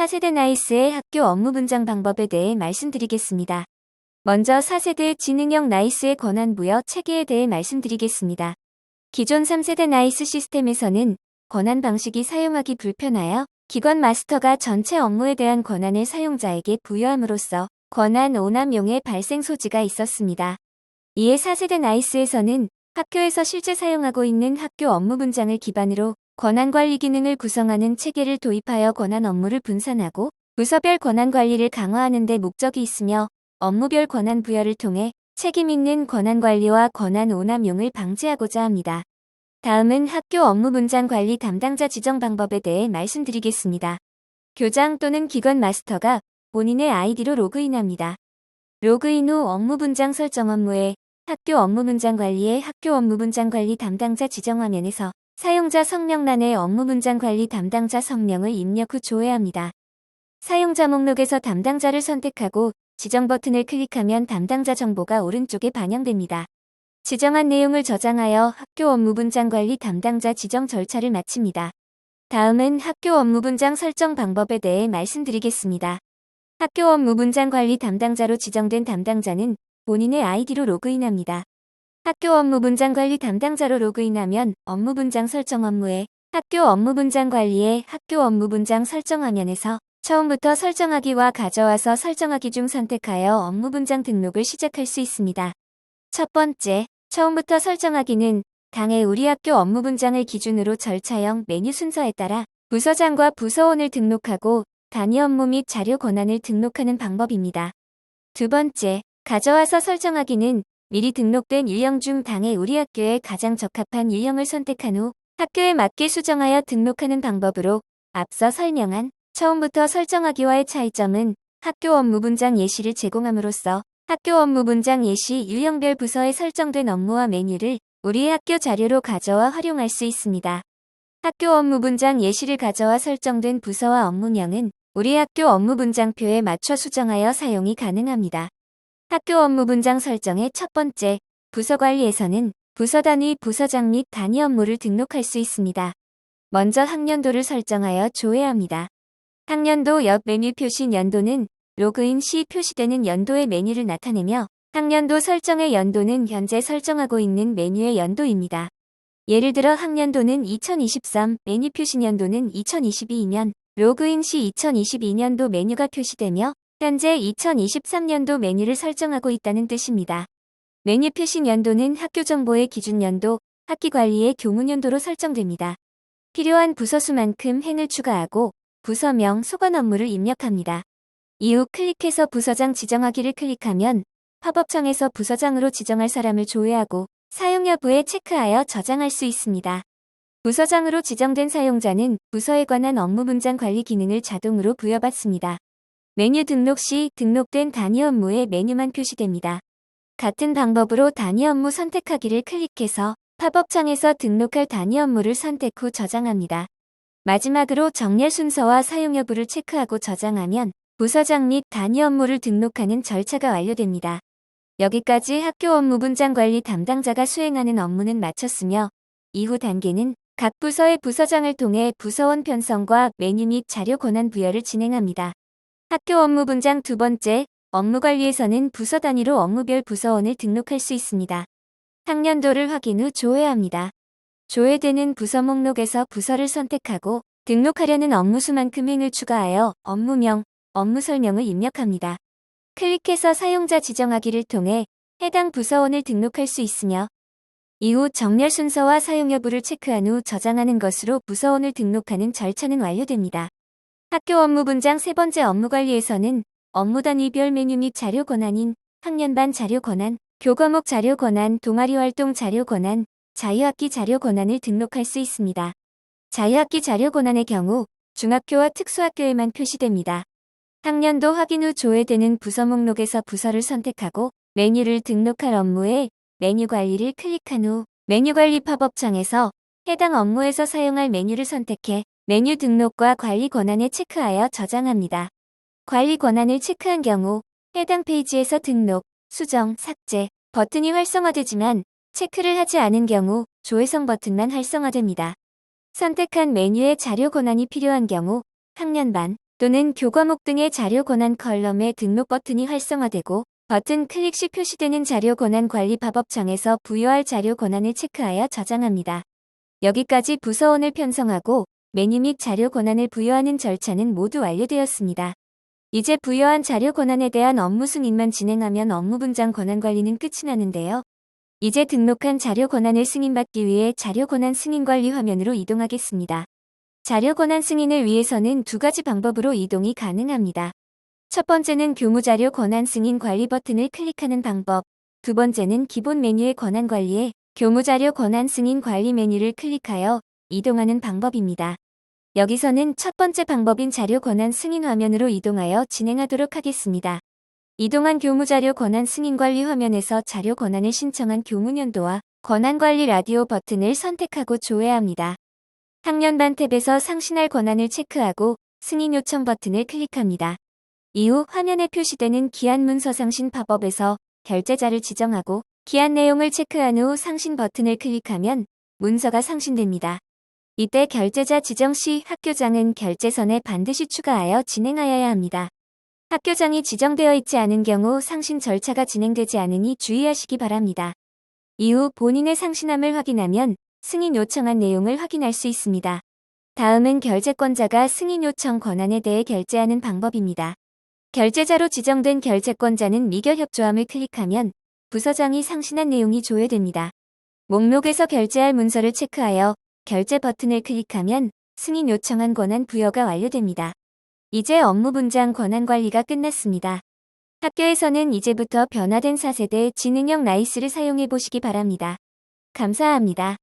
4세대 나이스의 학교 업무 분장 방법에 대해 말씀드리겠습니다. 먼저 4세대 지능형 나이스의 권한 부여 체계에 대해 말씀드리겠습니다. 기존 3세대 나이스 시스템에서는 권한 방식이 사용하기 불편하여 기관 마스터가 전체 업무에 대한 권한을 사용자에게 부여함으로써 권한 오남용의 발생 소지가 있었습니다. 이에 4세대 나이스에서는 학교에서 실제 사용하고 있는 학교 업무 분장을 기반으로 권한관리 기능을 구성하는 체계를 도입하여 권한 업무를 분산하고 부서별 권한관리를 강화하는 데 목적이 있으며 업무별 권한 부여를 통해 책임 있는 권한관리와 권한 오남용을 방지하고자 합니다. 다음은 학교 업무 분장 관리 담당자 지정 방법에 대해 말씀드리겠습니다. 교장 또는 기관 마스터가 본인의 아이디로 로그인합니다. 로그인 후 업무 분장 설정 업무에 학교 업무 분장 관리의 학교 업무 분장 관리 담당자 지정 화면에서 사용자 성명란에 업무 분장 관리 담당자 성명을 입력 후 조회합니다. 사용자 목록에서 담당자를 선택하고 지정 버튼을 클릭하면 담당자 정보가 오른쪽에 반영됩니다. 지정한 내용을 저장하여 학교 업무 분장 관리 담당자 지정 절차를 마칩니다. 다음은 학교 업무 분장 설정 방법에 대해 말씀드리겠습니다. 학교 업무 분장 관리 담당자로 지정된 담당자는 본인의 아이디로 로그인합니다. 학교 업무 분장 관리 담당자로 로그인하면 업무 분장 설정 업무에 학교 업무 분장 관리의 학교 업무 분장 설정 화면에서 처음부터 설정하기와 가져와서 설정하기 중 선택하여 업무 분장 등록을 시작할 수 있습니다. 첫 번째, 처음부터 설정하기는 당해 우리 학교 업무 분장을 기준으로 절차형 메뉴 순서에 따라 부서장과 부서원을 등록하고 단위 업무 및 자료 권한을 등록하는 방법입니다. 두 번째, 가져와서 설정하기는 미리 등록된 일령 중 당해 우리 학교에 가장 적합한 일령을 선택한 후 학교에 맞게 수정하여 등록하는 방법으로 앞서 설명한 처음부터 설정하기와의 차이점은 학교 업무 분장 예시를 제공함으로써 학교 업무 분장 예시 일령별 부서에 설정된 업무와 메뉴를 우리의 학교 자료로 가져와 활용할 수 있습니다. 학교 업무 분장 예시를 가져와 설정된 부서와 업무명은 우리 학교 업무 분장표에 맞춰 수정하여 사용이 가능합니다. 학교 업무 분장 설정의 첫 번째, 부서 관리에서는 부서 단위, 부서장 및 단위 업무를 등록할 수 있습니다. 먼저 학년도를 설정하여 조회합니다. 학년도 옆 메뉴 표시 연도는 로그인 시 표시되는 연도의 메뉴를 나타내며 학년도 설정의 연도는 현재 설정하고 있는 메뉴의 연도입니다. 예를 들어 학년도는 2023, 메뉴 표시 연도는 2022면 로그인 시 2022년도 메뉴가 표시되며 현재 2023년도 메뉴를 설정하고 있다는 뜻입니다. 메뉴 표시 연도는 학교 정보의 기준 연도, 학기 관리의 교문 연도로 설정됩니다. 필요한 부서 수만큼 행을 추가하고 부서명, 소관 업무를 입력합니다. 이후 클릭해서 부서장 지정하기를 클릭하면 팝업창에서 부서장으로 지정할 사람을 조회하고 사용 여부에 체크하여 저장할 수 있습니다. 부서장으로 지정된 사용자는 부서에 관한 업무 분장 관리 기능을 자동으로 부여받습니다. 메뉴 등록 시 등록된 단위 업무의 메뉴만 표시됩니다. 같은 방법으로 단위 업무 선택하기를 클릭해서 팝업창에서 등록할 단위 업무를 선택 후 저장합니다. 마지막으로 정렬 순서와 사용 여부를 체크하고 저장하면 부서장 및 단위 업무를 등록하는 절차가 완료됩니다. 여기까지 학교 업무 분장 관리 담당자가 수행하는 업무는 마쳤으며 이후 단계는 각 부서의 부서장을 통해 부서원 편성과 메뉴 및 자료 권한 부여를 진행합니다. 학교 업무 분장 두 번째, 업무 관리에서는 부서 단위로 업무별 부서원을 등록할 수 있습니다. 학년도를 확인 후 조회합니다. 조회되는 부서 목록에서 부서를 선택하고 등록하려는 업무 수만큼 행을 추가하여 업무명, 업무 설명을 입력합니다. 클릭해서 사용자 지정하기를 통해 해당 부서원을 등록할 수 있으며 이후 정렬 순서와 사용 여부를 체크한 후 저장하는 것으로 부서원을 등록하는 절차는 완료됩니다. 학교 업무 분장 세 번째 업무 관리에서는 업무 단위별 메뉴 및 자료 권한인 학년반 자료 권한, 교과목 자료 권한, 동아리 활동 자료 권한, 자유학기 자료 권한을 등록할 수 있습니다. 자유학기 자료 권한의 경우 중학교와 특수학교에만 표시됩니다. 학년도 확인 후 조회되는 부서 목록에서 부서를 선택하고 메뉴를 등록할 업무에 메뉴 관리를 클릭한 후 메뉴 관리 팝업창에서 해당 업무에서 사용할 메뉴를 선택해 메뉴 등록과 관리 권한에 체크하여 저장합니다. 관리 권한을 체크한 경우 해당 페이지에서 등록, 수정, 삭제 버튼이 활성화되지만 체크를 하지 않은 경우 조회성 버튼만 활성화됩니다. 선택한 메뉴에 자료 권한이 필요한 경우 학년반, 또는 교과목 등의 자료 권한 컬럼의 등록 버튼이 활성화되고 버튼 클릭 시 표시되는 자료 권한 관리 팝업창에서 부여할 자료 권한을 체크하여 저장합니다. 여기까지 부서원을 편성하고 메뉴 및 자료 권한을 부여하는 절차는 모두 완료되었습니다. 이제 부여한 자료 권한에 대한 업무 승인만 진행하면 업무 분장 권한 관리는 끝이 나는데요. 이제 등록한 자료 권한을 승인받기 위해 자료 권한 승인 관리 화면으로 이동하겠습니다. 자료 권한 승인을 위해서는 두 가지 방법으로 이동이 가능합니다. 첫 번째는 교무자료 권한 승인 관리 버튼을 클릭하는 방법, 두 번째는 기본 메뉴의 권한 관리에 교무자료 권한 승인 관리 메뉴를 클릭하여 이동하는 방법입니다. 여기서는 첫 번째 방법인 자료 권한 승인 화면으로 이동하여 진행하도록 하겠습니다. 이동한 교무자료 권한 승인 관리 화면에서 자료 권한을 신청한 교무년도와 권한 관리 라디오 버튼을 선택하고 조회합니다. 학년반 탭에서 상신할 권한을 체크하고 승인 요청 버튼을 클릭합니다. 이후 화면에 표시되는 기한 문서 상신 팝업에서 결제자를 지정하고 기한 내용을 체크한 후 상신 버튼을 클릭하면 문서가 상신됩니다. 이때 결제자 지정 시 학교장은 결제선에 반드시 추가하여 진행하여야 합니다. 학교장이 지정되어 있지 않은 경우 상신 절차가 진행되지 않으니 주의하시기 바랍니다. 이후 본인의 상신함을 확인하면 승인 요청한 내용을 확인할 수 있습니다. 다음은 결제권자가 승인 요청 권한에 대해 결제하는 방법입니다. 결제자로 지정된 결제권자는 미결 협조함을 클릭하면 부서장이 상신한 내용이 조회됩니다. 목록에서 결제할 문서를 체크하여 결제 버튼을 클릭하면 승인 요청한 권한 부여가 완료됩니다. 이제 업무 분장 권한 관리가 끝났습니다. 학교에서는 이제부터 변화된 4세대 지능형 나이스를 사용해 보시기 바랍니다. 감사합니다.